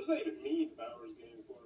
does that even mean, Bowers Game Corner?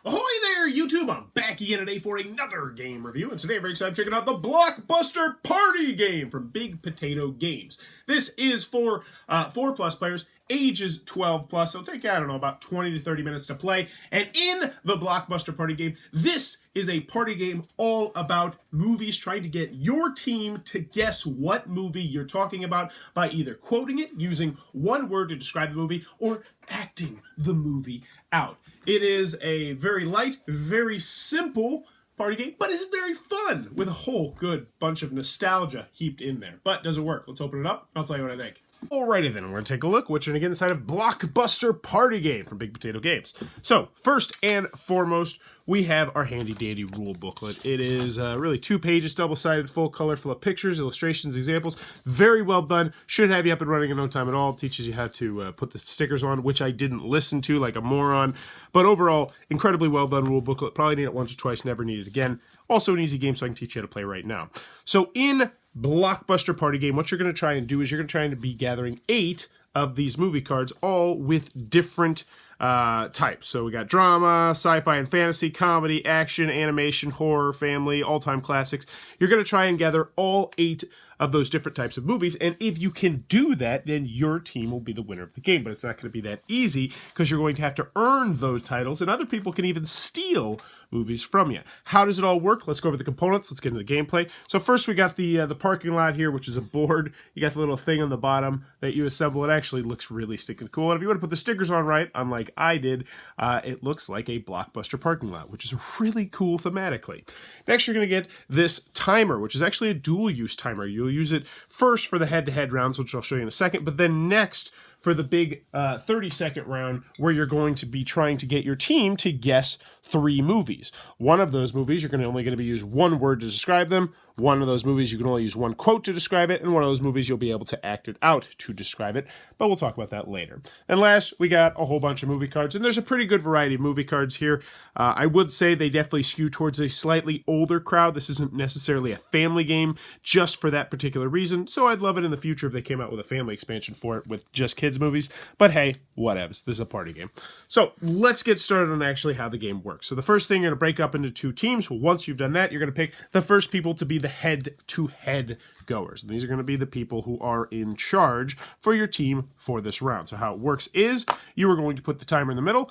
Ahoy there, YouTube! I'm back again today for another game review, and today I'm very excited checking out the Blockbuster Party Game from Big Potato Games. This is for 4+ players, ages 12+, so it'll take, I don't know, about 20 to 30 minutes to play. And in the Blockbuster Party Game, this is a party game all about movies, trying to get your team to guess what movie you're talking about by either quoting it, using one word to describe the movie, or acting the movie out. It is a very light, very simple party game, but it's very fun with a whole good bunch of nostalgia heaped in there. But does it work? Let's open it up. I'll tell you what I think. Alrighty then, we're going to take a look which one again inside of Blockbuster Party Game from Big Potato Games. So, first and foremost, we have our handy dandy rule booklet. It is really 2 pages, double-sided, full color, full of pictures, illustrations, examples. Very well done. Should have you up and running in no time at all. Teaches you how to put the stickers on, which I didn't listen to like a moron. But overall, incredibly well done rule booklet. Probably need it once or twice, never need it again. Also an easy game, so I can teach you how to play right now. So in Blockbuster Party Game, what you're going to try and do is you're going to try and be gathering 8 of these movie cards, all with different types. So we got drama, sci-fi and fantasy, comedy, action, animation, horror, family, all-time classics. You're going to try and gather all 8 of those different types of movies, and if you can do that, then your team will be the winner of the game. But it's not going to be that easy, because you're going to have to earn those titles, and other people can even steal movies from you. How does it all work? Let's go over the components. Let's get into the gameplay. So first we got the parking lot here, which is a board. You got the little thing on the bottom that you assemble. It actually looks really stinking cool. And if you want to put the stickers on right, unlike I did, it looks like a Blockbuster parking lot, which is really cool thematically. Next, you're going to get this timer, which is actually a dual-use timer. You'll use it first for the head-to-head rounds, which I'll show you in a second, but then next for the big 30-second round where you're going to be trying to get your team to guess 3 movies. One of those movies, you're only going to be use one word to describe them. One of those movies, you can only use one quote to describe it. And one of those movies, you'll be able to act it out to describe it. But we'll talk about that later. And last, we got a whole bunch of movie cards. And there's a pretty good variety of movie cards here. I would say they definitely skew towards a slightly older crowd. This isn't necessarily a family game just for that particular reason. So I'd love it in the future if they came out with a family expansion for it with just kids movies. But hey, whatevs. This is a party game. So let's get started on actually how the game works. So the first thing, you're going to break up into 2 teams. Once you've done that, you're going to pick the first people to be the head-to-head goers. And these are going to be the people who are in charge for your team for this round. So how it works is you are going to put the timer in the middle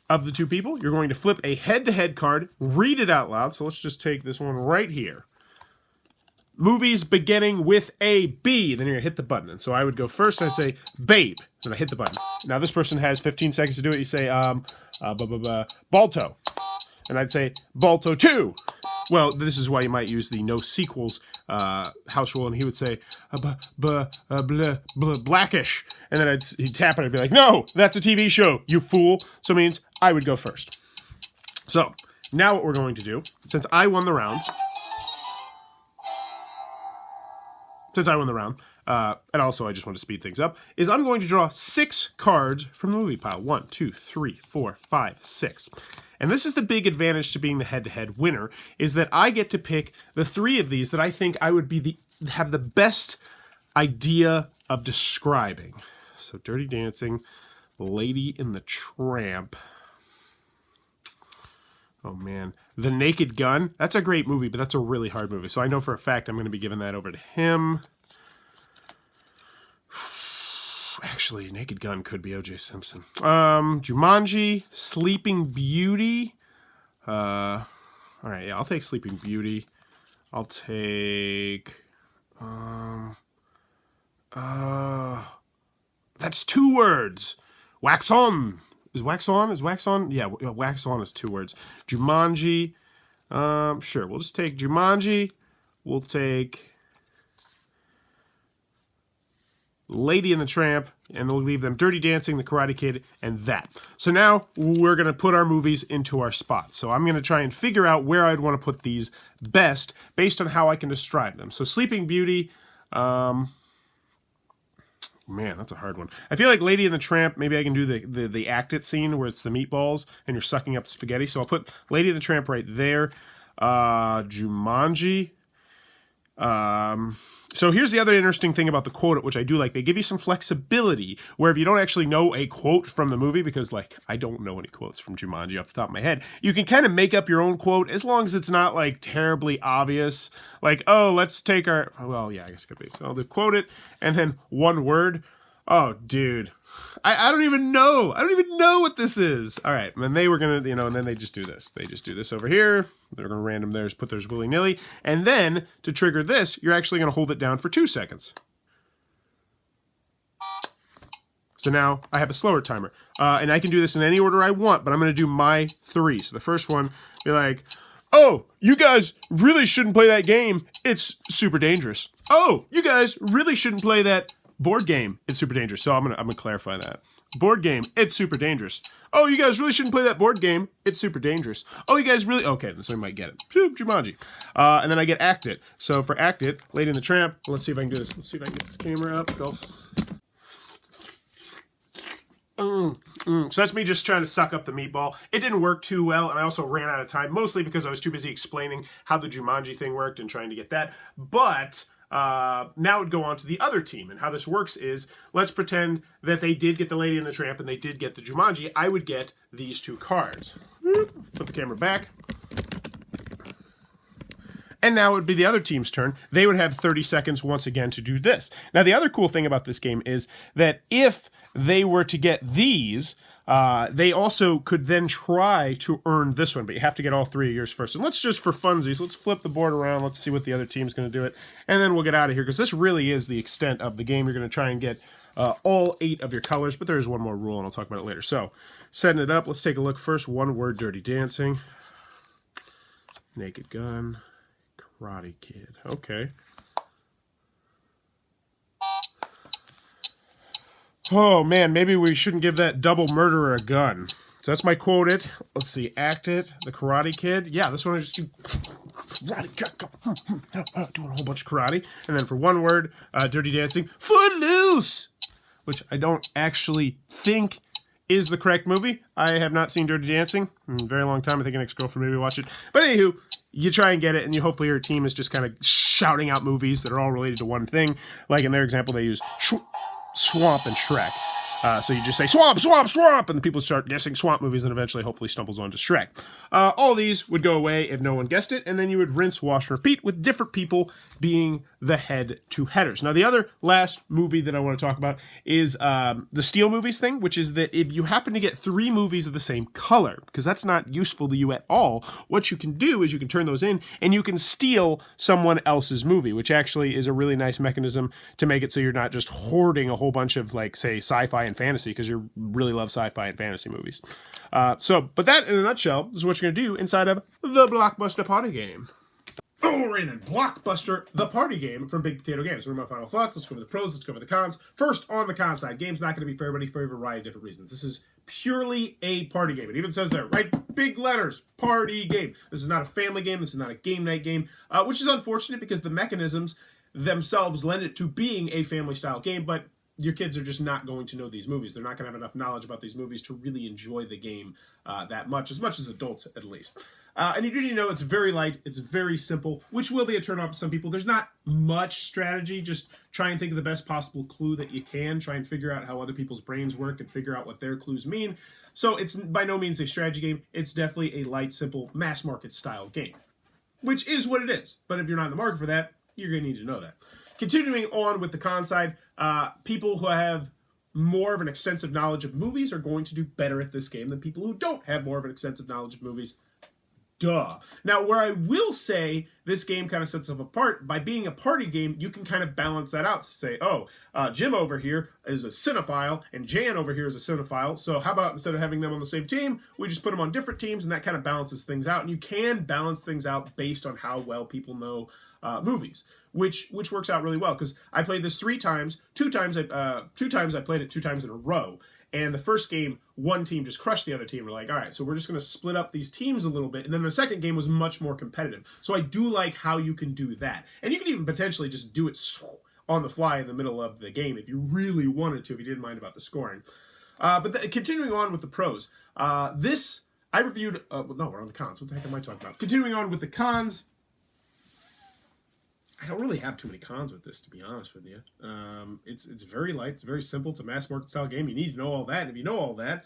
of the 2 people. You're going to flip a head-to-head card, read it out loud. So let's just take this one right here. Movies beginning with a B. Then you're going to hit the button. And so I would go first and I'd say, Babe. And I hit the button. Now this person has 15 seconds to do it. You say, Balto. And I'd say, Balto 2. Well, this is why you might use the no sequels house rule, and he would say, Blackish. And then he'd tap it, and I'd be like, no, that's a TV show, you fool. So it means I would go first. So, now what we're going to do, since I won the round, and also I just want to speed things up, is I'm going to draw 6 cards from the movie pile. 1, 2, 3, 4, 5, 6. And this is the big advantage to being the head-to-head winner, is that I get to pick the 3 of these that I think I would have the best idea of describing. So Dirty Dancing, Lady in the Tramp. Oh man, The Naked Gun. That's a great movie, but that's a really hard movie. So I know for a fact I'm going to be giving that over to him. Actually, Naked Gun could be O.J. Simpson. Jumanji, Sleeping Beauty. All right, yeah, I'll take Sleeping Beauty. I'll take... that's 2 words. Wax On. Is Wax On? Is Wax On? Yeah, Wax On is 2 words. Jumanji. Sure, we'll just take Jumanji. We'll take Lady and the Tramp, and we'll leave them Dirty Dancing, The Karate Kid, and that. So now we're going to put our movies into our spots. So I'm going to try and figure out where I'd want to put these best based on how I can describe them. So Sleeping Beauty, man, that's a hard one. I feel like Lady and the Tramp, maybe I can do the act it scene where it's the meatballs and you're sucking up spaghetti. So I'll put Lady and the Tramp right there. Jumanji. So here's the other interesting thing about the quote, which I do like. They give you some flexibility where if you don't actually know a quote from the movie, because like I don't know any quotes from Jumanji off the top of my head, you can kind of make up your own quote as long as it's not like terribly obvious. Like, oh, let's take our, well, yeah, I guess it could be. So I'll quote it and then one word. Oh, dude. I don't even know. I don't even know what this is. All right. And then they were going to, and then they just do this. They just do this over here. They're going to random theirs, put theirs willy-nilly. And then to trigger this, you're actually going to hold it down for 2 seconds. So now I have a slower timer. And I can do this in any order I want, but I'm going to do my 3. So the first one, be like, oh, you guys really shouldn't play that game. It's super dangerous. Oh, you guys really shouldn't play that board game. It's super dangerous. So I'm gonna clarify that. Board game. It's super dangerous. Oh, you guys really shouldn't play that board game. It's super dangerous. Oh, you guys really... Okay, so I might get it. Jumanji. And then I get Act It. So for Act It, Lady and the Tramp, let's see if I can do this. Let's see if I can get this camera up. Go. So that's me just trying to suck up the meatball. It didn't work too well, and I also ran out of time, mostly because I was too busy explaining how the Jumanji thing worked and trying to get that. But... now would go on to the other team, and how this works is, let's pretend that they did get the Lady and the Tramp and they did get the Jumanji. I would get these 2 cards. Put the camera back. And now it would be the other team's turn. They would have 30 seconds once again to do this. Now, the other cool thing about this game is that if they were to get these, they also could then try to earn this one, but you have to get all 3 of yours first. And let's just, for funsies, let's flip the board around. Let's see what the other team's going to do it. And then we'll get out of here, because this really is the extent of the game. You're going to try and get all 8 of your colors, but there's one more rule, and I'll talk about it later. So, setting it up, let's take a look first. One word, Dirty Dancing. Naked Gun. Karate Kid. Okay. Oh, man, maybe we shouldn't give that double murderer a gun. So that's my quote it. Let's see, Act It, the Karate Kid. Yeah, this one I just do karate, doing a whole bunch of karate. And then for one word, Dirty Dancing, Footloose, which I don't actually think is the correct movie. I have not seen Dirty Dancing in a very long time. I think an ex-girlfriend maybe watch it. But anywho, you try and get it, and you hopefully your team is just kind of shouting out movies that are all related to one thing. Like in their example, they use Swamp and Shrek. So you just say, swamp, swamp, swamp, and the people start guessing swamp movies and eventually hopefully stumbles onto Shrek. All these would go away if no one guessed it, and then you would rinse, wash, repeat with different people being the head-to-headers. Now, the other last movie that I want to talk about is the Steal Movies thing, which is that if you happen to get 3 movies of the same color, because that's not useful to you at all, what you can do is you can turn those in, and you can steal someone else's movie, which actually is a really nice mechanism to make it so you're not just hoarding a whole bunch of, like, say, sci-fi and fantasy, because you really love sci-fi and fantasy movies. But that, in a nutshell, is what you're going to do inside of the Blockbuster Party Game. Alright then, Blockbuster, the party game from Big Potato Games. What are my final thoughts? Let's cover the pros, let's cover the cons. First, on the con side, game's not going to be for everybody for a variety of different reasons. This is purely a party game. It even says there, right? Big letters, party game. This is not a family game, this is not a game night game, which is unfortunate because the mechanisms themselves lend it to being a family-style game, but your kids are just not going to know these movies. They're not going to have enough knowledge about these movies to really enjoy the game that much as adults at least. And you do need to know it's very light, it's very simple, which will be a turn off to some people. There's not much strategy, just try and think of the best possible clue that you can, try and figure out how other people's brains work and figure out what their clues mean. So it's by no means a strategy game, it's definitely a light, simple, mass market style game, which is what it is. But if you're not in the market for that, you're going to need to know that. Continuing on with the con side, people who have more of an extensive knowledge of movies are going to do better at this game than people who don't have more of an extensive knowledge of movies. Duh. Now, where I will say this game kind of sets up apart, by being a party game, you can kind of balance that out. So say, oh, Jim over here is a cinephile, and Jan over here is a cinephile, so how about instead of having them on the same team, we just put them on different teams, and that kind of balances things out. And you can balance things out based on how well people know movies, which works out really well, because I played this 3 times. Two times I played it 2 times in a row. And the first game, one team just crushed the other team. We're like, all right, so we're just going to split up these teams a little bit. And then the second game was much more competitive. So I do like how you can do that. And you can even potentially just do it on the fly in the middle of the game if you really wanted to, if you didn't mind about the scoring. Continuing on with the pros. This, I reviewed, no, we're on the cons. What the heck am I talking about? Continuing on with the cons. I don't really have too many cons with this, to be honest with you. It's very light. It's very simple. It's a mass market style game. You need to know all that. And if you know all that,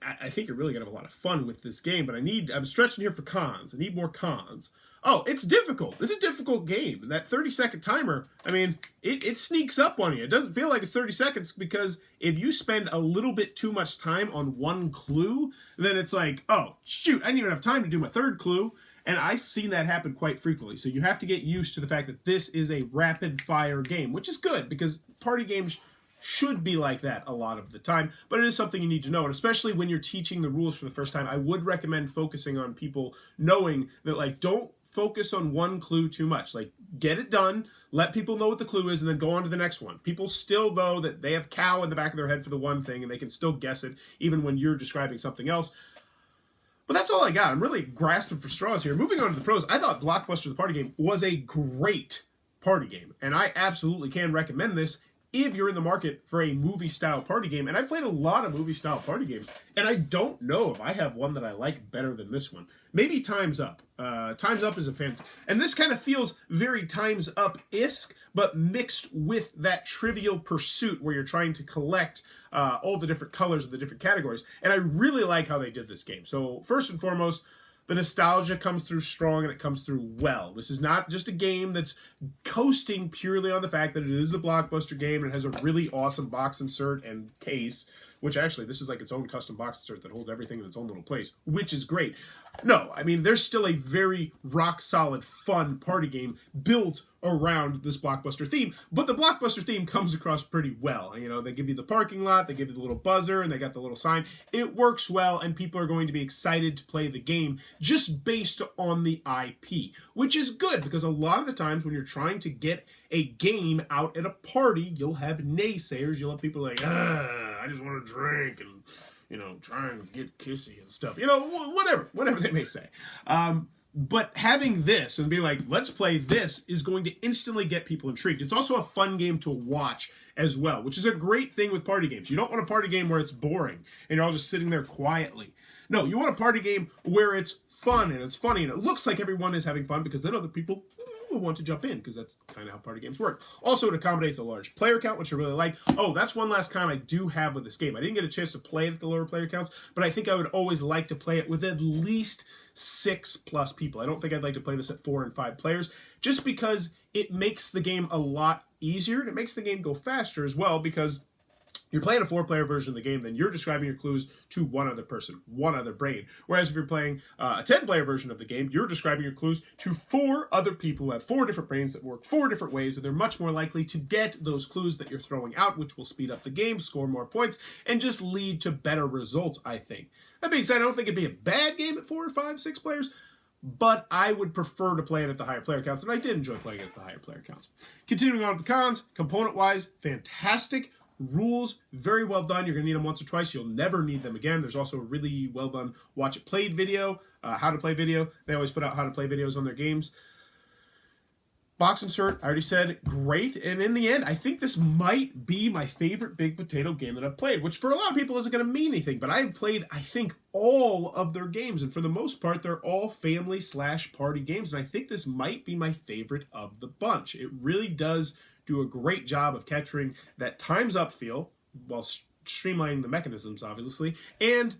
I think you're really gonna have a lot of fun with this game. But I'm stretching here for cons. I need more cons. Oh, it's difficult. It's a difficult game. And that 30-second timer, I mean, it sneaks up on you. It doesn't feel like it's 30 seconds because if you spend a little bit too much time on one clue, then it's like, oh, shoot, I didn't even have time to do my third clue. And I've seen that happen quite frequently. So you have to get used to the fact that this is a rapid-fire game, which is good because party games should be like that a lot of the time, but it is something you need to know, and especially when you're teaching the rules for the first time, I would recommend focusing on people knowing that, like, don't focus on one clue too much. Like, get it done, let people know what the clue is, and then go on to the next one. People still know that they have cow in the back of their head for the one thing, and they can still guess it even when you're describing something else. But that's all I got. I'm really grasping for straws here. Moving on to the pros, I thought Blockbuster the Party Game was a great party game, and I absolutely can recommend this if you're in the market for a movie-style party game. And I played a lot of movie-style party games, and I don't know if I have one that I like better than this one. Maybe Time's Up. Time's Up is a fantastic... And this kind of feels very Time's Up-esque, but mixed with that Trivial Pursuit where you're trying to collect all the different colors of the different categories. And I really like how they did this game. So first and foremost, the nostalgia comes through strong, and it comes through well. This is not just a game that's coasting purely on the fact that it is a Blockbuster game and it has a really awesome box insert and case, which actually, this is like its own custom box insert that holds everything in its own little place, which is great. No, I mean, there's still a very rock-solid, fun party game built around this Blockbuster theme, but the Blockbuster theme comes across pretty well. You know, they give you the parking lot, they give you the little buzzer, and they got the little sign. It works well, and people are going to be excited to play the game just based on the IP, which is good, because a lot of the times when you're trying to get a game out at a party, you'll have naysayers. You'll have people like, I just want to drink and, you know, try and get kissy and stuff. You know, whatever they may say. But having this and being like, let's play this, is going to instantly get people intrigued. It's also a fun game to watch as well, which is a great thing with party games. You don't want a party game where it's boring and you're all just sitting there quietly. No, you want a party game where it's fun and it's funny and it looks like everyone is having fun, because then other people will want to jump in, because that's kind of how party games work. Also, it accommodates a large player count, which I really like. Oh, that's one last con I do have with this game. I didn't get a chance to play it at the lower player counts, but I think I would always like to play it with at least 6+ people. I don't think I'd like to play this at 4 and 5 players, just because it makes the game a lot easier, and it makes the game go faster as well, because you're playing a 4-player version of the game, then you're describing your clues to one other person, one other brain. Whereas if you're playing a 10-player version of the game, you're describing your clues to 4 other people who have 4 different brains that work 4 different ways, and they're much more likely to get those clues that you're throwing out, which will speed up the game, score more points, and just lead to better results, I think. That being said, I don't think it'd be a bad game at 4, 5, 6 players, but I would prefer to play it at the higher player counts, and I did enjoy playing it at the higher player counts. Continuing on with the cons, component-wise, fantastic. Rules, very well done. You're going to need them once or twice. You'll never need them again. There's also a really well done watch it played video, how to play video. They always put out how to play videos on their games. Box insert, I already said, great. And in the end, I think this might be my favorite big potato game that I've played, which for a lot of people isn't going to mean anything, but I've played, I think, all of their games. And for the most part, they're all family/party games. And I think this might be my favorite of the bunch. It really does do a great job of capturing that Time's Up feel while streamlining the mechanisms, obviously, and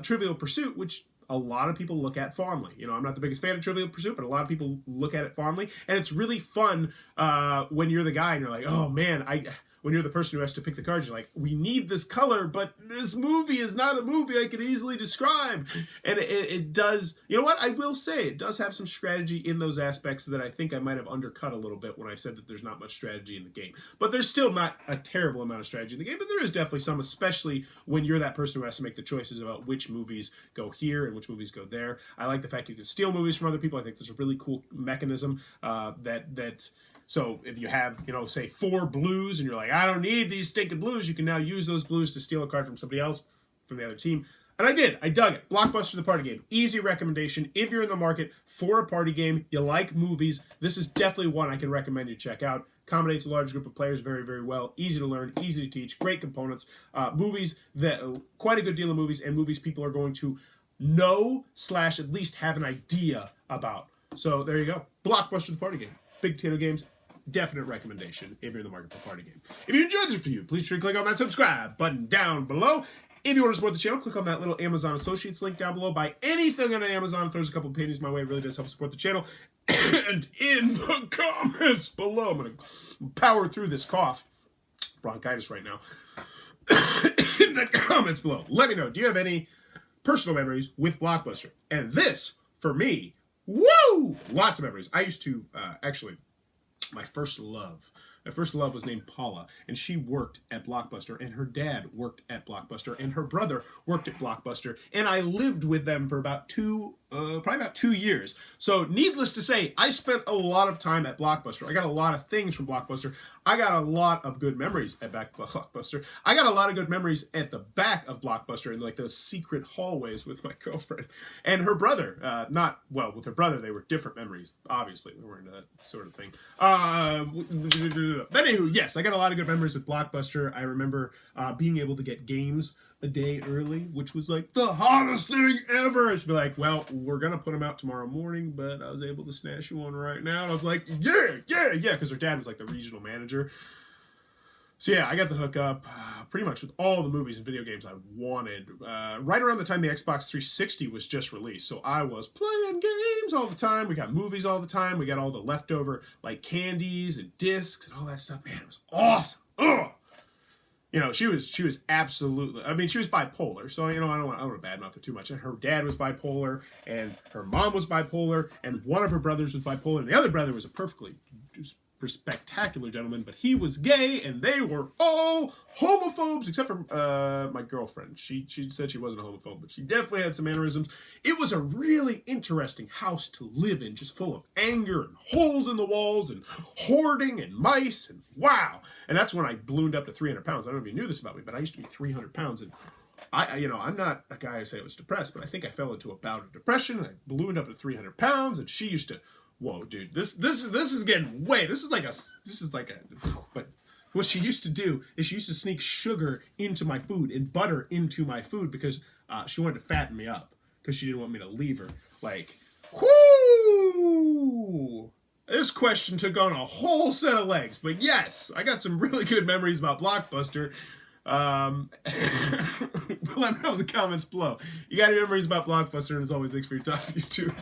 Trivial Pursuit, which a lot of people look at fondly. You know, I'm not the biggest fan of Trivial Pursuit, but a lot of people look at it fondly, and it's really fun when you're the guy and you're like, oh man, when you're the person who has to pick the cards, you're like, we need this color, but this movie is not a movie I could easily describe. And it does, you know what, I will say, it does have some strategy in those aspects that I think I might have undercut a little bit when I said that there's not much strategy in the game. But there's still not a terrible amount of strategy in the game, but there is definitely some, especially when you're that person who has to make the choices about which movies go here and which movies go there. I like the fact you can steal movies from other people. I think there's a really cool mechanism so if you have, you know, say 4 blues and you're like, I don't need these stinking blues, you can now use those blues to steal a card from somebody else, from the other team. And I did. I dug it. Blockbuster the party game. Easy recommendation. If you're in the market for a party game, you like movies, this is definitely one I can recommend you check out. Accommodates a large group of players very, very well. Easy to learn, easy to teach, great components. Movies, quite a good deal of movies, and movies people are going to know / at least have an idea about. So there you go. Blockbuster the party game. Big Potato Games, definite recommendation if you're in the market for a party game. If you enjoyed this review, please click on that subscribe button down below. If you want to support the channel, click on that little Amazon Associates link down below. Buy anything on Amazon. Throws a couple of pennies my way. It really does help support the channel. And in the comments below, I'm going to power through this cough. Bronchitis right now. In the comments below, let me know, do you have any personal memories with Blockbuster? And this, for me, woo! Lots of memories. I used to, actually, my first love was named Paula, and she worked at Blockbuster, and her dad worked at Blockbuster, and her brother worked at Blockbuster, and I lived with them for probably about 2 years. So needless to say, I spent a lot of time at Blockbuster. I got a lot of things from Blockbuster. I got a lot of good memories at Blockbuster. I got a lot of good memories at the back of Blockbuster in like those secret hallways with my girlfriend and her brother. With her brother, they were different memories. Obviously, we weren't into that sort of thing. But anywho, yes, I got a lot of good memories with Blockbuster. I remember being able to get games a day early, which was like the hottest thing ever. She'd be like, well, we're going to put them out tomorrow morning, but I was able to snatch you one right now. And I was like, yeah, because her dad was like the regional manager. So yeah, I got the hookup pretty much with all the movies and video games I wanted. Right around the time the Xbox 360 was just released. So I was playing games all the time. We got movies all the time. We got all the leftover like candies and discs and all that stuff. Man, it was awesome. Ugh. You know, she was absolutely, I mean, she was bipolar, so, you know, I don't want to badmouth her too much. And her dad was bipolar, and her mom was bipolar, and one of her brothers was bipolar, and the other brother was a perfectly spectacular gentleman, but he was gay, and they were all homophobes, except for my girlfriend. She said she wasn't a homophobe, but she definitely had some mannerisms. It was a really interesting house to live in, just full of anger and holes in the walls and hoarding and mice, and wow. And that's when I ballooned up to 300 pounds. I don't know if you knew this about me, but I used to be 300 pounds, and I'm not a guy who say I was depressed, but I think I fell into a bout of depression, and I ballooned up to 300 pounds, and she used to, whoa, dude, this is getting way, but what she used to do is she used to sneak sugar into my food and butter into my food because she wanted to fatten me up because she didn't want me to leave her. Like, whoo! This question took on a whole set of legs, but yes, I got some really good memories about Blockbuster. Let me know in the comments below. You got any memories about Blockbuster, and as always, thanks for your time, YouTube.